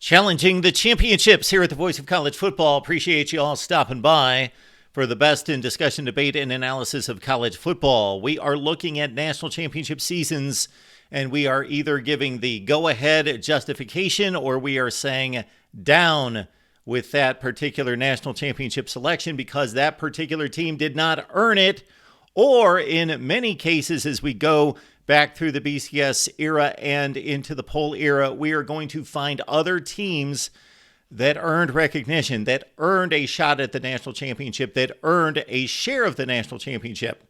Challenging the championships here at the Voice of College Football. Appreciate you all stopping by for the best in discussion, debate, and analysis of college football. We are looking at national championship seasons, and we are either giving the go-ahead justification or we are saying down with that particular national championship selection because that particular team did not earn it, or in many cases as we go back through the BCS era and into the poll era, we are going to find other teams that earned recognition, that earned a shot at the national championship, that earned a share of the national championship.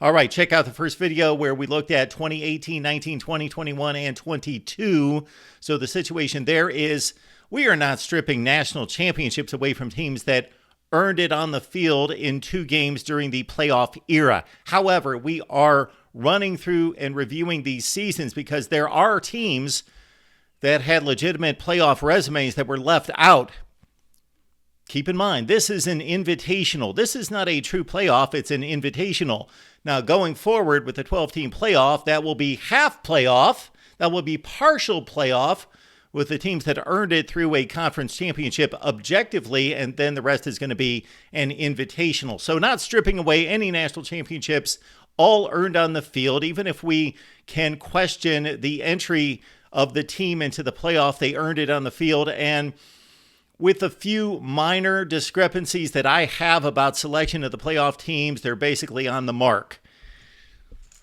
All right, check out the first video where we looked at 2018, 19, 20, 21, and 22. So the situation there is we are not stripping national championships away from teams that earned it on the field in 2 games during the playoff era. However, we are running through and reviewing these seasons because there are teams that had legitimate playoff resumes that were left out. Keep in mind, this is an invitational. This is not a true playoff. It's an invitational. Now, going forward with the 12-team playoff, that will be half playoff. That will be partial playoff with the teams that earned it through a conference championship objectively, and then the rest is going to be an invitational. So not stripping away any national championships, all earned on the field, even if we can question the entry of the team into the playoff, they earned it on the field. And with a few minor discrepancies that I have about selection of the playoff teams, they're basically on the mark.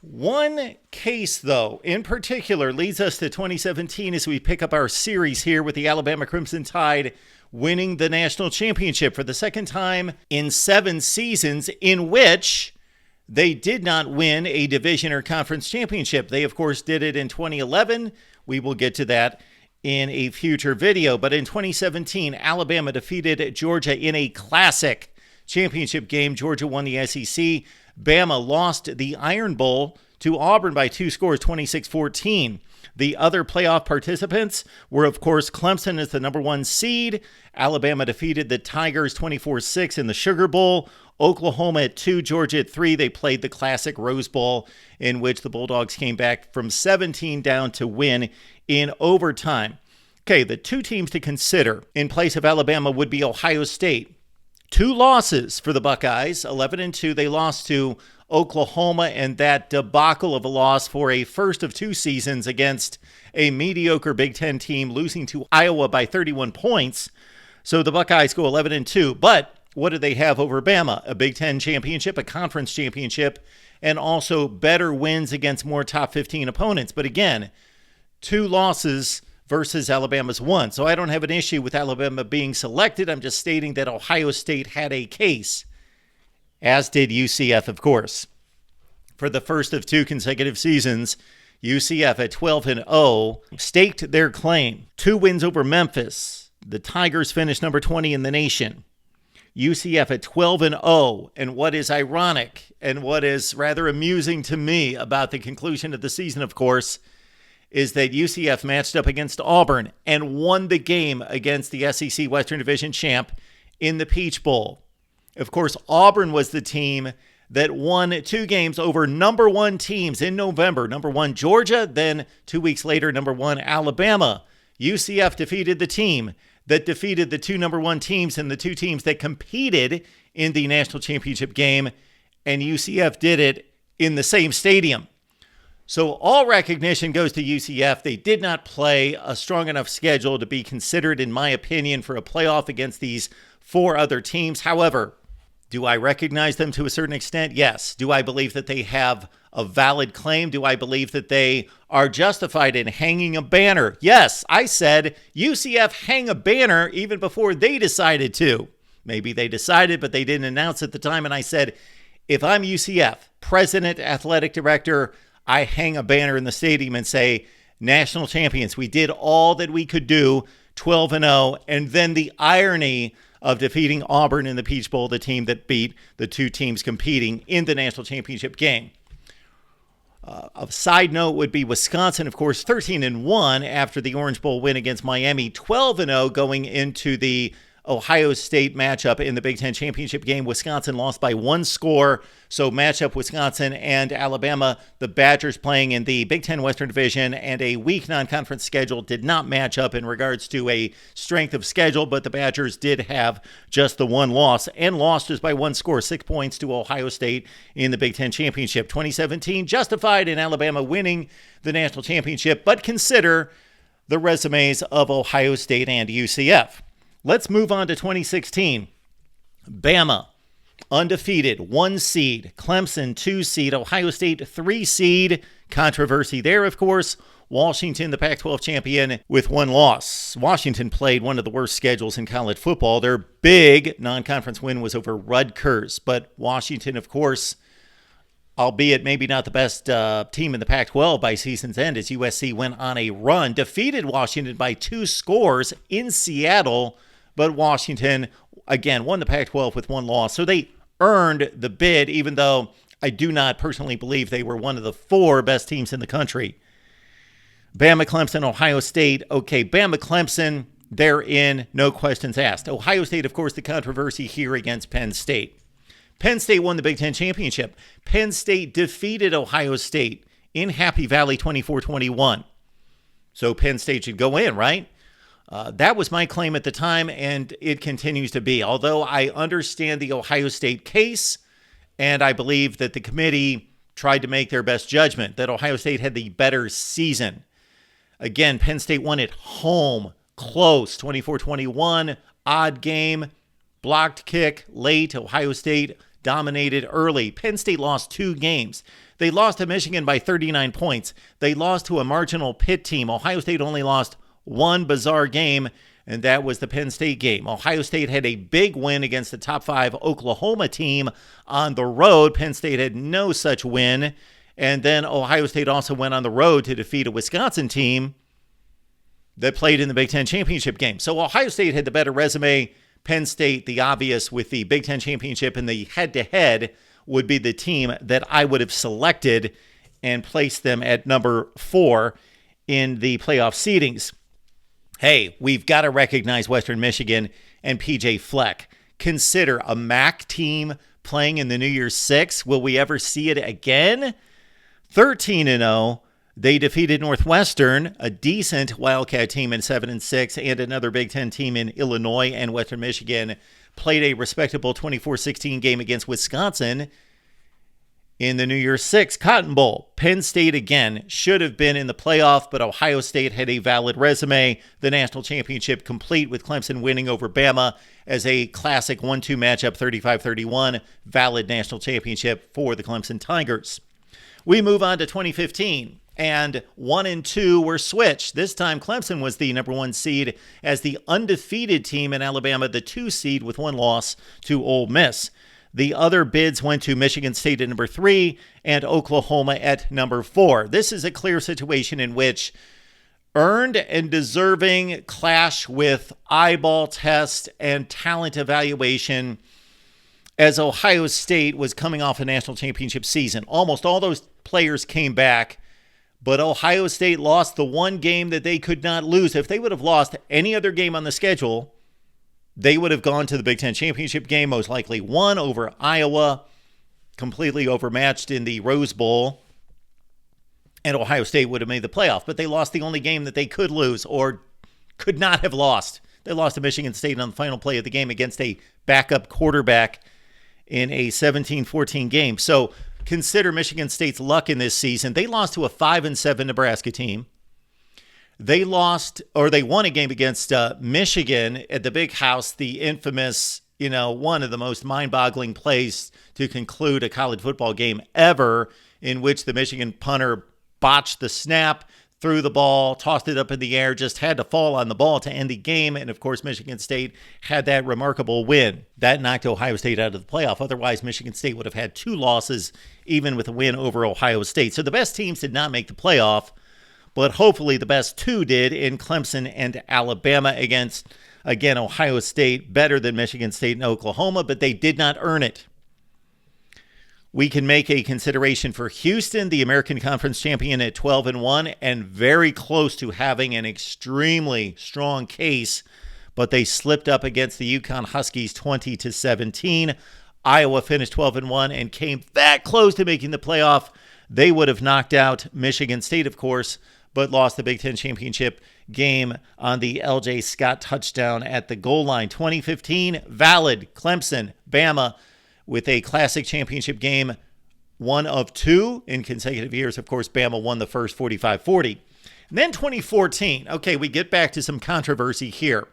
One case, though, in particular, leads us to 2017 as we pick up our series here with the Alabama Crimson Tide winning the national championship for the second time in 7 seasons, in which they did not win a division or conference championship. They, of course, did it in 2011. We will get to that in a future video. But in 2017, Alabama defeated Georgia in a classic championship game. Georgia won the SEC. Bama lost the Iron Bowl to Auburn by 2 scores, 26-14. The other playoff participants were, of course, Clemson as the number 1 seed. Alabama defeated the Tigers 24-6 in the Sugar Bowl. Oklahoma at 2, Georgia at 3. They played the classic Rose Bowl in which the Bulldogs came back from 17 down to win in overtime. Okay, the 2 teams to consider in place of Alabama would be Ohio State. 2 losses for the Buckeyes, 11-2. They lost to Oklahoma, and that debacle of a loss for a first of 2 seasons against a mediocre Big Ten team, losing to Iowa by 31 points. So the Buckeyes go 11-2. But what do they have over Bama? A Big Ten championship, a conference championship, and also better wins against more top 15 opponents. But again, 2 losses versus Alabama's 1. So I don't have an issue with Alabama being selected. I'm just stating that Ohio State had a case, as did UCF, of course. For the first of 2 consecutive seasons, UCF at 12-0 staked their claim. 2 wins over Memphis. The Tigers finished number 20 in the nation. UCF at 12-0. And what is ironic and what is rather amusing to me about the conclusion of the season, of course, is that UCF matched up against Auburn and won the game against the SEC Western Division champ in the Peach Bowl. Of course, Auburn was the team that won 2 games over number 1 teams in November. Number 1, Georgia, then 2 weeks later, number 1, Alabama. UCF defeated the team that defeated the 2 number 1 teams and the 2 teams that competed in the national championship game, and UCF did it in the same stadium. So all recognition goes to UCF. They did not play a strong enough schedule to be considered, in my opinion, for a playoff against these 4 other teams. However, do I recognize them to a certain extent? Yes. Do I believe that they have a valid claim? Do I believe that they are justified in hanging a banner? Yes. I said UCF hang a banner even before they decided to. Maybe they decided, but they didn't announce at the time. And I said, if I'm UCF, president, athletic director, I hang a banner in the stadium and say, national champions, we did all that we could do, 12-0, and then the irony of defeating Auburn in the Peach Bowl, the team that beat the 2 teams competing in the national championship game. A side note would be Wisconsin, of course, 13-1 after the Orange Bowl win against Miami, 12-0 going into the Ohio State matchup in the Big Ten championship game. Wisconsin lost by 1 score. So matchup Wisconsin and Alabama, the Badgers playing in the Big Ten Western Division, and a weak non-conference schedule did not match up in regards to a strength of schedule, but the Badgers did have just the 1 loss and lost just by 1 score, 6 points to Ohio State in the Big Ten championship. 2017 justified in Alabama winning the national championship, but consider the resumes of Ohio State and UCF. Let's move on to 2016. Bama, undefeated, 1 seed. Clemson, 2 seed. Ohio State, 3 seed. Controversy there, of course. Washington, the Pac-12 champion, with 1 loss. Washington played one of the worst schedules in college football. Their big non-conference win was over Rutgers. But Washington, of course, albeit maybe not the best team in the Pac-12 by season's end, as USC went on a run, defeated Washington by 2 scores in Seattle. But Washington, again, won the Pac-12 with 1 loss. So they earned the bid, even though I do not personally believe they were one of the 4 best teams in the country. Bama, Clemson, Ohio State. Okay, Bama, Clemson, they're in, no questions asked. Ohio State, of course, the controversy here against Penn State. Penn State won the Big Ten championship. Penn State defeated Ohio State in Happy Valley 24-21. So Penn State should go in, right? That was my claim at the time, and it continues to be. Although I understand the Ohio State case, and I believe that the committee tried to make their best judgment, that Ohio State had the better season. Again, Penn State won at home, close, 24-21, odd game, blocked kick, late. Ohio State dominated early. Penn State lost 2 games. They lost to Michigan by 39 points. They lost to a marginal Pitt team. Ohio State only lost 1 bizarre game, and that was the Penn State game. Ohio State had a big win against the top 5 Oklahoma team on the road. Penn State had no such win. And then Ohio State also went on the road to defeat a Wisconsin team that played in the Big Ten championship game. So Ohio State had the better resume. Penn State, the obvious, with the Big Ten championship and the head-to-head, would be the team that I would have selected and placed them at number 4 in the playoff seedings. Hey, we've got to recognize Western Michigan and PJ Fleck. Consider a MAC team playing in the New Year's Six. Will we ever see it again? 13-0. They defeated Northwestern, a decent Wildcat team in 7-6, and another Big Ten team in Illinois, and Western Michigan played a respectable 24-16 game against Wisconsin in the New Year's Six Cotton Bowl. Penn State, again, should have been in the playoff, but Ohio State had a valid resume. The national championship complete with Clemson winning over Bama as a classic 1-2 matchup, 35-31, valid national championship for the Clemson Tigers. We move on to 2015, and 1 and 2 were switched. This time, Clemson was the number 1 seed as the undefeated team, in Alabama, the 2 seed with 1 loss to Ole Miss. The other bids went to Michigan State at number 3 and Oklahoma at number 4. This is a clear situation in which earned and deserving clash with eyeball test and talent evaluation, as Ohio State was coming off a national championship season. Almost all those players came back, but Ohio State lost the one game that they could not lose. If they would have lost any other game on the schedule, they would have gone to the Big Ten championship game, most likely won over Iowa, completely overmatched in the Rose Bowl, and Ohio State would have made the playoff. But they lost the only game that they could lose or could not have lost. They lost to Michigan State on the final play of the game against a backup quarterback in a 17-14 game. So consider Michigan State's luck in this season. They lost to a 5-7 Nebraska team. They won a game against Michigan at the Big House, the infamous, one of the most mind-boggling plays to conclude a college football game ever, in which the Michigan punter botched the snap, threw the ball, tossed it up in the air, just had to fall on the ball to end the game. And of course, Michigan State had that remarkable win. That knocked Ohio State out of the playoff. Otherwise, Michigan State would have had 2 losses, even with a win over Ohio State. So the best teams did not make the playoff, but hopefully the best 2 did in Clemson and Alabama against, again, Ohio State, better than Michigan State and Oklahoma, but they did not earn it. We can make a consideration for Houston, the American Conference champion at 12-1, and very close to having an extremely strong case. but they slipped up against the Yukon Huskies 20-17. Iowa finished 12-1 and came that close to making the playoff. They would have knocked out Michigan State, of course, but lost the Big Ten championship game on the L.J. Scott touchdown at the goal line. 2015, valid. Clemson, Bama, with a classic championship game, one of two in consecutive years. Of course, Bama won the first 45-40. And then 2014, okay, we get back to some controversy here.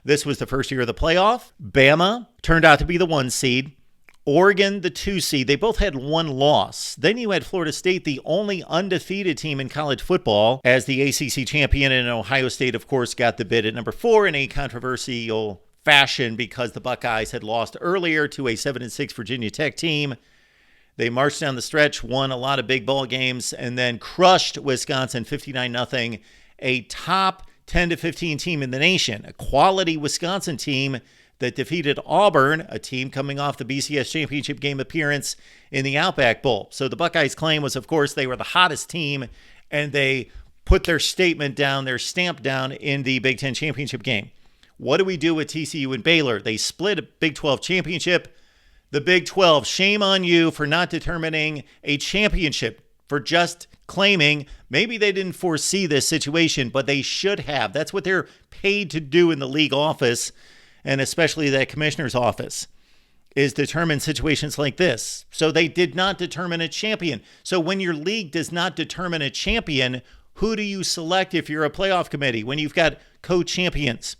This was the first year of the playoff. Bama turned out to be the 1 seed. Oregon, the 2 seed. They both had 1 loss. Then you had Florida State, the only undefeated team in college football, as the ACC champion. And Ohio State, of course, got the bid at number 4 in a controversial fashion because the Buckeyes had lost earlier to a 7-6 Virginia Tech team. They marched down the stretch, won a lot of big ball games, and then crushed Wisconsin 59-0, a top 10-15 team in the nation, a quality Wisconsin team that defeated Auburn, a team coming off the BCS championship game appearance in the Outback Bowl. So the Buckeyes' claim was, of course, they were the hottest team, and they put their statement down, their stamp down in the Big Ten championship game. What do we do with TCU and Baylor? They split a Big 12 championship. The Big 12, shame on you for not determining a championship, for just claiming maybe they didn't foresee this situation, but they should have. That's what they're paid to do in the league office, and especially that commissioner's office, is determine situations like this. So they did not determine a champion. So when your league does not determine a champion, who do you select if you're a playoff committee when you've got co-champions?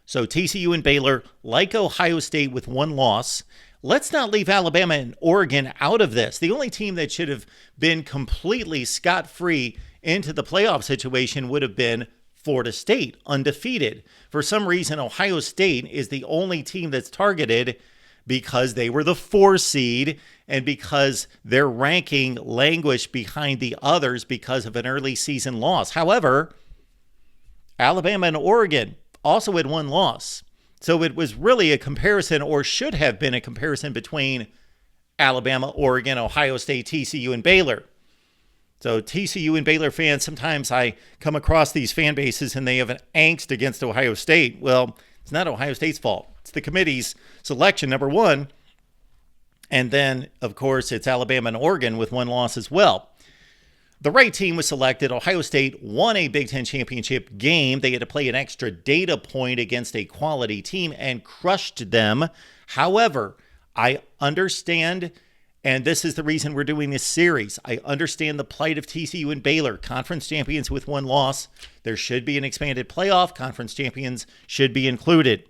So TCU and Baylor, like Ohio State, with 1 loss. Let's not leave Alabama and Oregon out of this. The only team that should have been completely scot-free into the playoff situation would have been Florida State, undefeated. For some reason, Ohio State is the only team that's targeted because they were the 4 seed and because their ranking languished behind the others because of an early season loss. However, Alabama and Oregon also had 1 loss. So it was really a comparison, or should have been a comparison, between Alabama, Oregon, Ohio State, TCU, and Baylor. So TCU and Baylor fans, sometimes I come across these fan bases and they have an angst against Ohio State. Well, it's not Ohio State's fault. It's the committee's selection, number 1. And then, of course, it's Alabama and Oregon with 1 loss as well. The right team was selected. Ohio State won a Big Ten championship game. They had to play an extra data point against a quality team and crushed them. However, I understand, and this is the reason we're doing this series, I understand the plight of TCU and Baylor, conference champions with 1 loss. There should be an expanded playoff. Conference champions should be included.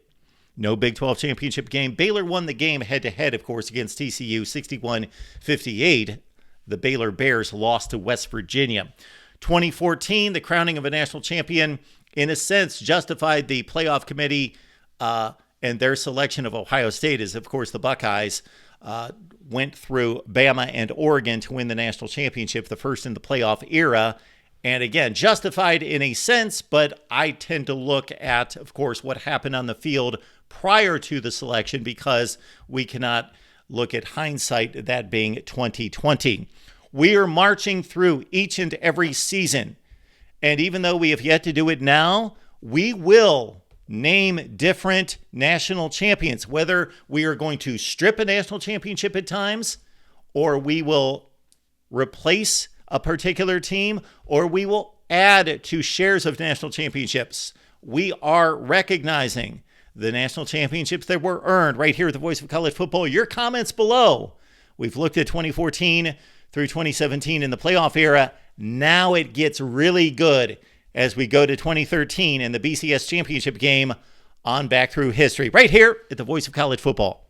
No Big 12 championship game. Baylor won the game head-to-head, of course, against TCU, 61-58. The Baylor Bears lost to West Virginia. 2014, the crowning of a national champion, in a sense, justified the playoff committee and their selection of Ohio State, as, of course, the Buckeyes went through Bama and Oregon to win the national championship, the first in the playoff era. And again, justified in a sense, but I tend to look at, of course, what happened on the field prior to the selection, because we cannot look at hindsight, that being 2020. We are marching through each and every season. And even though we have yet to do it now, we will name different national champions, whether we are going to strip a national championship at times, or we will replace a particular team, or we will add to shares of national championships. We are recognizing the national championships that were earned right here at the Voice of College Football. Your comments below. We've looked at 2014 through 2017 in the playoff era. Now it gets really good as we go to 2013 and the BCS championship game on back through history right here at the Voice of College Football.